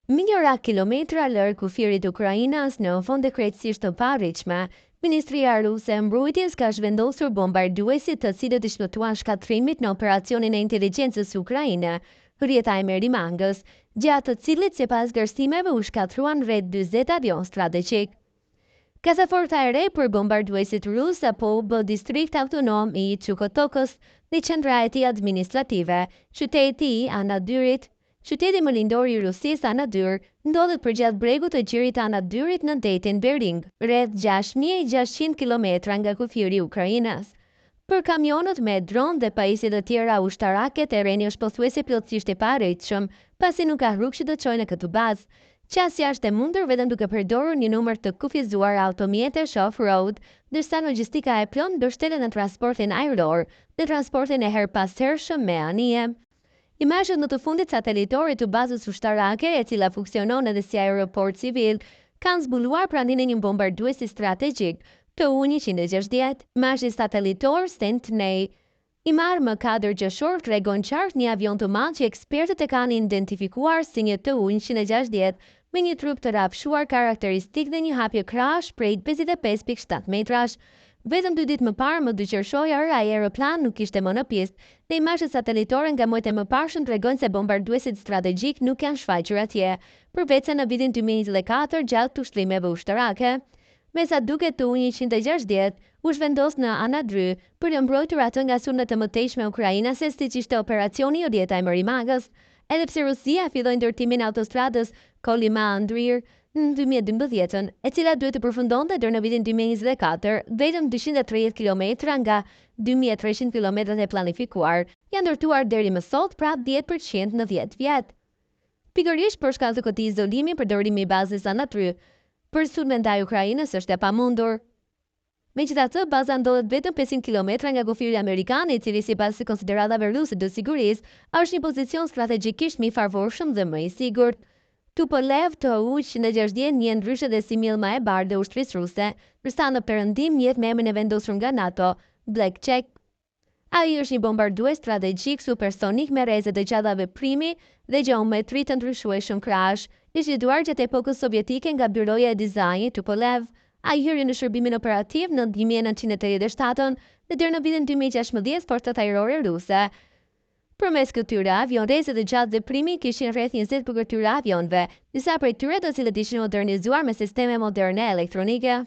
Mijëra kilometra larg kufirit Ukrainas në fonde krejtësisht të parritshme, Ministria Ruse e Mbrojtjes ka zhvendosur bombarduesit të cilët i shpëtuan shkatrimit në operacionin e inteligjencës ukraine, rrjeta e Merimangës, gjatë të cilit sipas gërstimeve u shkatruan rreth 40 avion strategjik. Kasaforta e re për bombarduesit rus apo bë distrikt autonom i Chukotokës dhe qendra e tij administrative, qyteti i Anadyrit. Qyteti më lindor i Rusisë Anadyr ndodhet përgjatë bregut të gjirit të Anadyrit në detin Bering, rreth 6600 kilometra nga kufiri i Ukrainës. Për kamionët me dron dhe pajisje të tjera ushtarake, terreni është pothuajse plotësisht i parritshëm, pasi nuk ka rrugë që të çojnë në këtë bazë. Qasja është e mundur vetëm duke përdorur një numër të kufizuar automjetesh off-road, ndërsa logjistika e plotë mbështetet në transportin ajror dhe transportin e herpashershëm me anije. Imazhet në të fundit satelitore të bazës ushtarake, e cila funksionon edhe si aeroport civil, kanë zbuluar praninë e një bombarduesi strategjik, Tu-160. Imazhi satelitor Sentinel i marrë më 4 gjashor tregon qartë një avion të madh që ekspertët e kanë identifikuar si një Tu-160 me një trup të rafshuar karakteristik dhe një hapje krahash prej 55.7 metrash. Vetëm 2 ditë më parë, më 2 qershor, ai aeroplan nuk ishte më në pistë dhe imazhet satelitore nga muajt e mëparshëm tregojnë se bombarduesit strategjik nuk janë shfaqur atje, përveç se në vitin 2024 gjatë ushtrimeve ushtarake. Mesa duket Tu-160 u zhvendos në Anadry për të mbrojtur atë nga sulmet të mëtejshme ukrainase, siç ishte operacioni rrjeta e Merimangës, edhe pse Rusia filloi ndërtimin e autostradës Kolyma-Andriy në 2012, e cila duhet të përfundonte deri në vitin 2024, vetëm 230 kilometra nga 2300 kilometrat e planifikuar, janë ndërtuar deri më sot, pra 10% në 10 vjet. Pikërisht për shkak të këtij izolimi, përdorimi i bazës Anadry për sulme ndaj Ukrainës është e pamundur. Megjithatë, baza ndodhet vetëm 500 kilometra nga kufiri amerikan, i cili sipas konsideratave ruse të sigurisë është një pozicion strategjikisht më i favorshëm dhe më i sigurt. Tupolev Tu-160 njihet ndryshe dhe si mjellma e bardhë e ushtrisë ruse, ndërsa në perëndim njihet me emrin e vendosur nga NATO, Blackjack. Ai është një bombardues strategjik supersonik me rreze të gjata veprimi dhe gjeometri të ndryshueshëm krahash, i zgjedhuar gjatë epokës sovjetike nga byroja e dizajnit Tupolev. Ai hyri në shërbimin operativ në 1987 dhe deri në vitin 2016 forcat ajrore ruse. Përmes këtyre avionëve të gjatë veprimi kishin rreth 20 për këtyre avionëve, disa prej tyre të cilët ishin modernizuar me sisteme moderne elektronike.